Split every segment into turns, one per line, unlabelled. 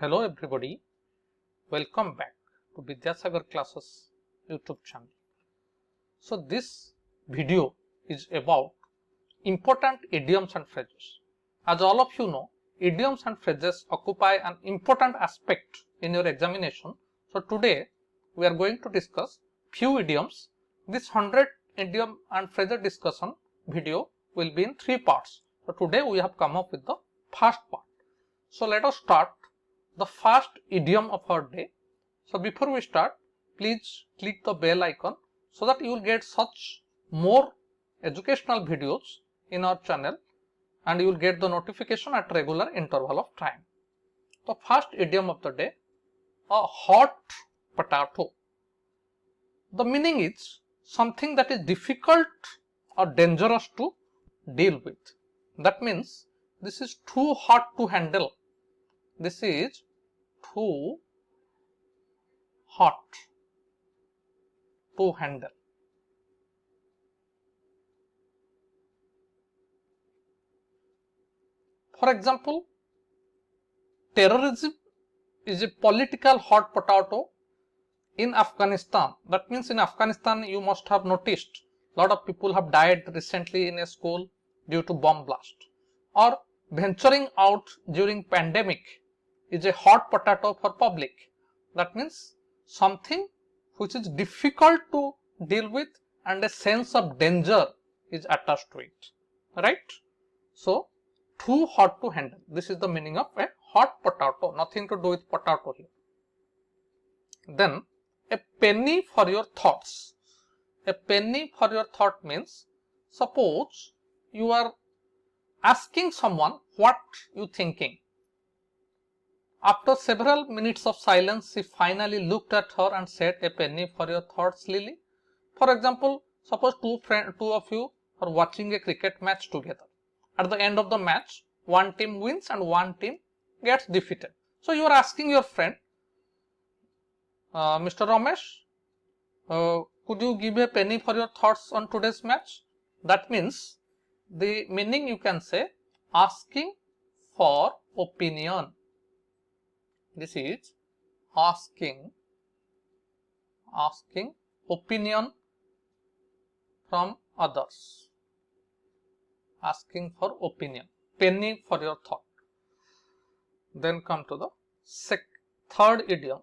Hello everybody, welcome back to Bidyasagar Classes YouTube channel. So this video is about important idioms and phrases. As all of you know, idioms and phrases occupy an important aspect in your examination. So today we are going to discuss few idioms. This 100 idiom and phrases discussion video will be in 3 parts. So today we have come up with the first part. So let us start the first idiom of our day. So before we start, please click the bell icon so that you will get such more educational videos in our channel and you will get the notification at regular interval of time. The first idiom of the day, a hot potato. The meaning is something that is difficult or dangerous to deal with. That means this is too hot to handle. This is too hot to handle. For example, terrorism is a political hot potato in Afghanistan. That means in Afghanistan you must have noticed a lot of people have died recently in a school due to bomb blast. Or venturing out during pandemic is a hot potato for public. That means something which is difficult to deal with and a sense of danger is attached to it, right? So too hot to handle. This is the meaning of a hot potato, nothing to do with potato here. Then a penny for your thoughts. A penny for your thought means, suppose you are asking someone what you thinking. After several minutes of silence, he finally looked at her and said, a penny for your thoughts, Lily. For example, suppose two of you are watching a cricket match together. At the end of the match, one team wins and one team gets defeated. So you are asking your friend, Mr. Ramesh, could you give a penny for your thoughts on today's match? That means the meaning you can say asking for opinion. This is asking opinion from others. Asking for opinion. Penny for your thought. Then come to the third idiom.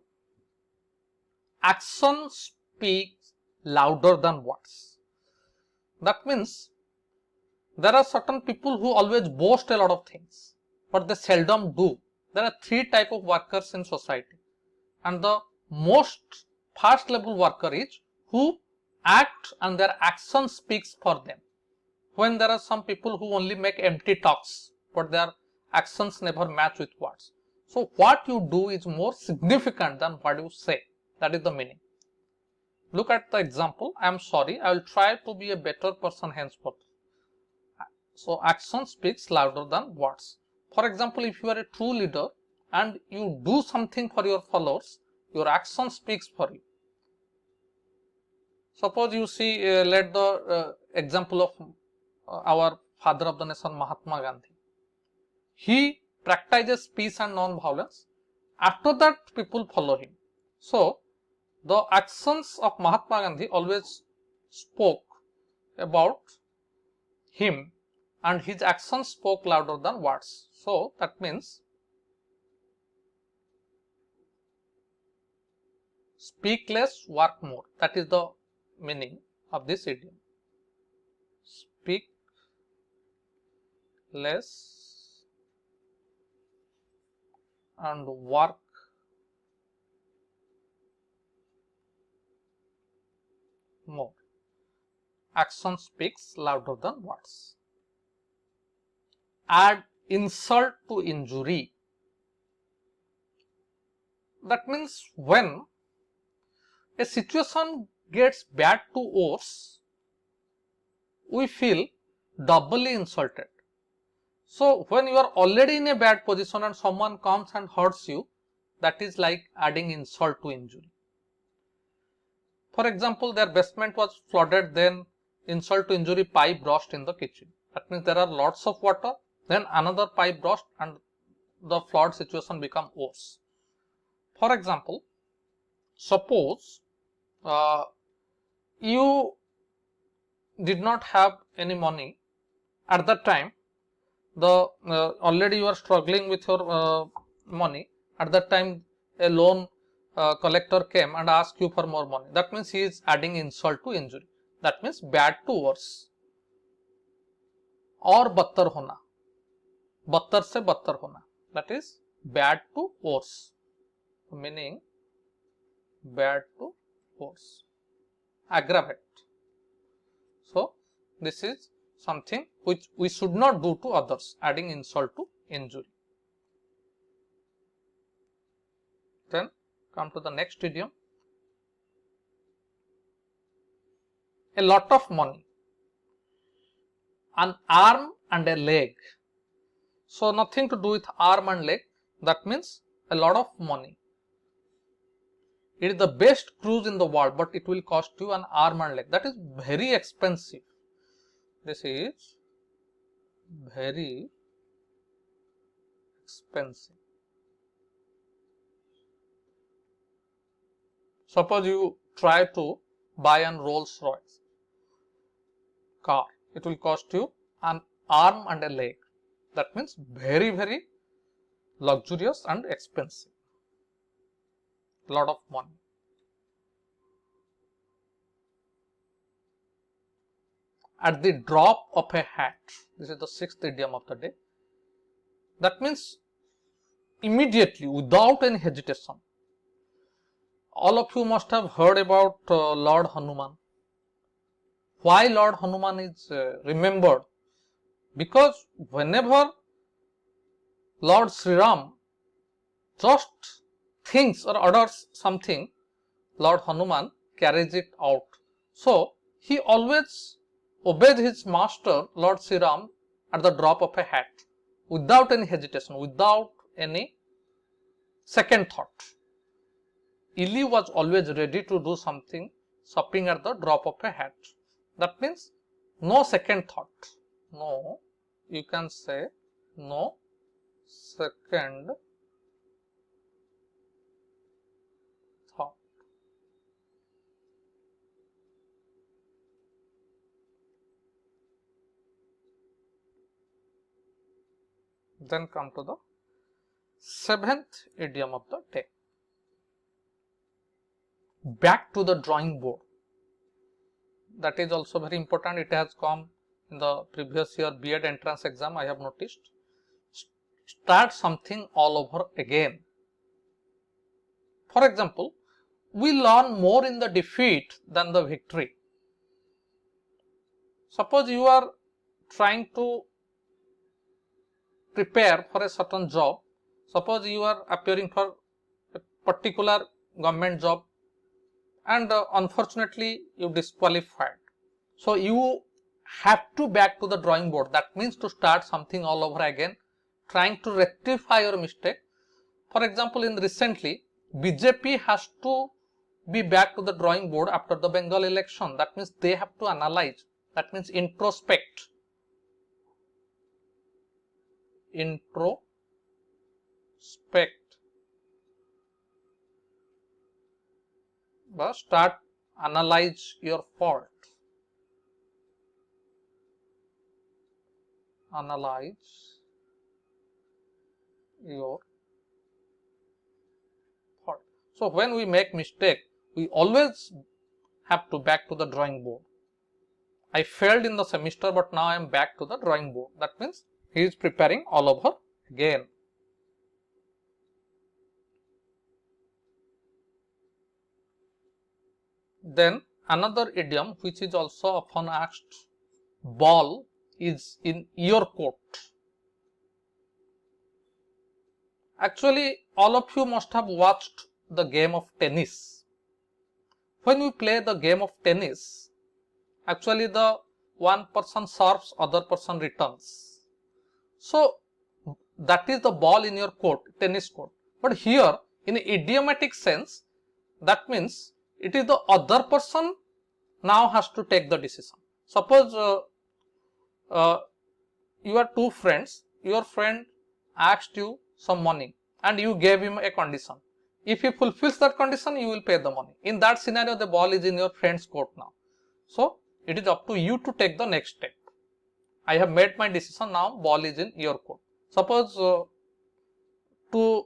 Action speaks louder than words. That means there are certain people who always boast a lot of things, but they seldom do. There are 3 types of workers in society, and the most first level worker is who act and their action speaks for them. When there are some people who only make empty talks, but their actions never match with words. So what you do is more significant than what you say. That is the meaning. Look at the example. I am sorry, I will try to be a better person henceforth. So action speaks louder than words. For example, if you are a true leader and you do something for your followers, your action speaks for you. Suppose you see, let the example of our father of the nation, Mahatma Gandhi. He practices peace and non-violence. After that, people follow him. So the actions of Mahatma Gandhi always spoke about him, and his actions spoke louder than words. So that means speak less, work more. That is the meaning of this idiom. Speak less and work more. Action speaks louder than words. Add insult to injury. That means when a situation gets bad to worse, we feel doubly insulted. So when you are already in a bad position and someone comes and hurts you, that is like adding insult to injury. For example, their basement was flooded, then insult to injury, pipe burst in the kitchen. That means there are lots of water, then another pipe burst and the flood situation become worse. For example, suppose you did not have any money at that time. The already you are struggling with your money. At that time, a loan collector came and asked you for more money. That means he is adding insult to injury. That means bad to worse. और बदतर होना, बदतर से बदतर होना, that is bad to worse, meaning bad to worse, aggravate. So this is something which we should not do to others, adding insult to injury. Then come to the next idiom. A lot of money, an arm and a leg. So nothing to do with arm and leg, that means a lot of money. It is the best cruise in the world, but it will cost you an arm and leg. That is very expensive. This is very expensive. Suppose you try to buy an Rolls Royce car, it will cost you an arm and a leg. That means very, very luxurious and expensive. Lot of money. At the drop of a hat. This is the sixth idiom of the day. That means immediately, without any hesitation. All of you must have heard about Lord Hanuman. Why Lord Hanuman is remembered? Because whenever Lord Sri Ram just thinks or orders something, Lord Hanuman carries it out. So he always obeys his master Lord Sri Ram at the drop of a hat, without any hesitation, without any second thought. Ili was always ready to do something, something at the drop of a hat. That means no second thought. No, you can say no second thought. Then come to the seventh idiom of the day. Back to the drawing board. That is also very important. It has come in the previous year B.Ed entrance exam, I have noticed. Start something all over again. For example, we learn more in the defeat than the victory. Suppose you are trying to prepare for a certain job. Suppose you are appearing for a particular government job and unfortunately you disqualified. So you have to back to the drawing board. That means to start something all over again, trying to rectify your mistake. For example, in recently, BJP has to be back to the drawing board after the Bengal election. That means they have to analyze. That means introspect. Introspect. But start analyze your fault. Analyze your fault. So when we make mistake, we always have to back to the drawing board. I failed in the semester, but now I am back to the drawing board. That means he is preparing all over again. Then another idiom which is also often asked, ball is in your court. Actually, all of you must have watched the game of tennis. When we play the game of tennis, actually the one person serves, other person returns. So that is the ball in your court, tennis court. But here in idiomatic sense, that means it is the other person now has to take the decision. Suppose you are two friends, your friend asked you some money and you gave him a condition. If he fulfills that condition, you will pay the money. In that scenario, the ball is in your friend's court now. So it is up to you to take the next step. I have made my decision, now ball is in your court. Suppose two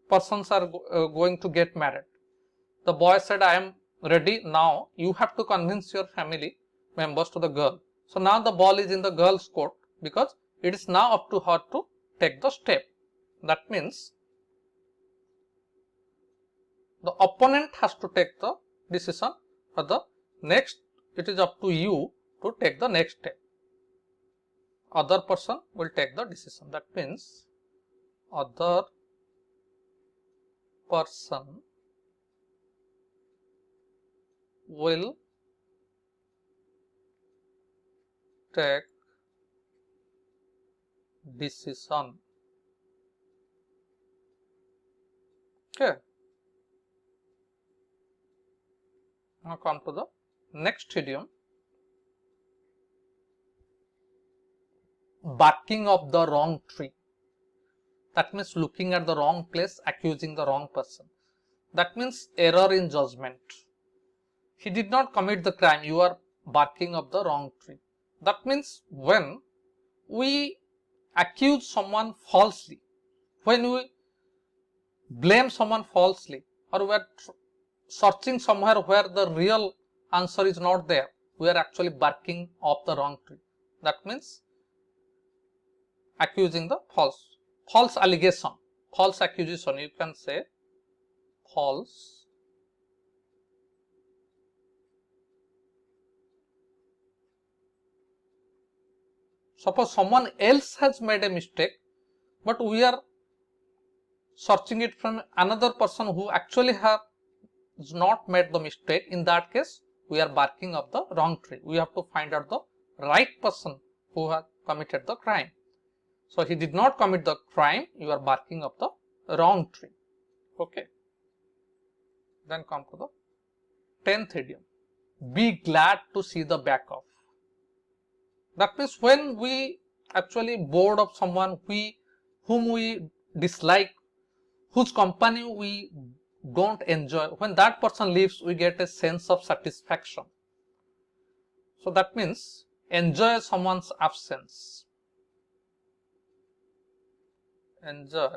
persons are going to get married. The boy said, I am ready, now you have to convince your family members to the girl. So now the ball is in the girl's court, because it is now up to her to take the step. That means the opponent has to take the decision, for the next it is up to you to take the next step. Other person will take the decision. That means other person will take decision. Okay. Now come to the next idiom. Barking of the wrong tree. That means looking at the wrong place, accusing the wrong person. That means error in judgment. He did not commit the crime, you are barking of the wrong tree. That means when we accuse someone falsely, when we blame someone falsely, or we are searching somewhere where the real answer is not there, we are actually barking of the wrong tree. That means accusing the false allegation, false accusation, you can say false suppose someone else has made a mistake, but we are searching it from another person who actually has not made the mistake. In that case, we are barking of the wrong tree. We have to find out the right person who has committed the crime. So he did not commit the crime, you are barking of the wrong tree. Okay. Then come to the 10th idiom. Be glad to see the back of. That means when we actually bored of someone whom we dislike, whose company we don't enjoy, when that person leaves, we get a sense of satisfaction. So that means enjoy someone's absence. Enjoy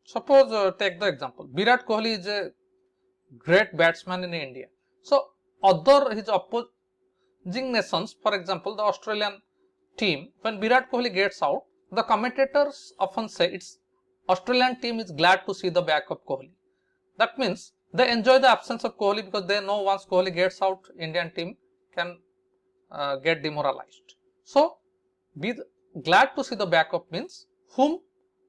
suppose take the example, Virat Kohli is a great batsman in India. So other his opposing nations, for example the Australian team, when Virat Kohli gets out, the commentators often say it's Australian team is glad to see the back of Kohli. That means they enjoy the absence of Kohli, because they know once Kohli gets out, Indian team can get demoralized. So be glad to see the back of means whom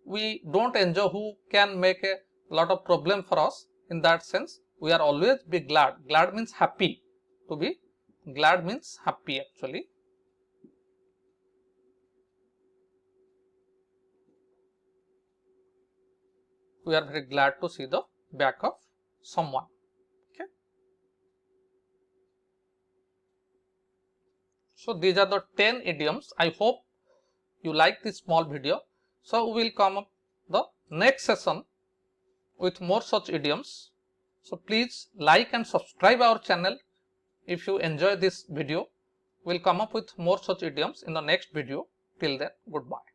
we don't enjoy, who can make a lot of problem for us. In that sense, we are always be glad. Glad means happy. To be glad means happy actually. We are very glad to see the back of someone. Okay. So these are the 10 idioms. I hope you like this small video. So we will come up the next session with more such idioms. So please like and subscribe our channel if you enjoy this video. We will come up with more such idioms in the next video. Till then, goodbye.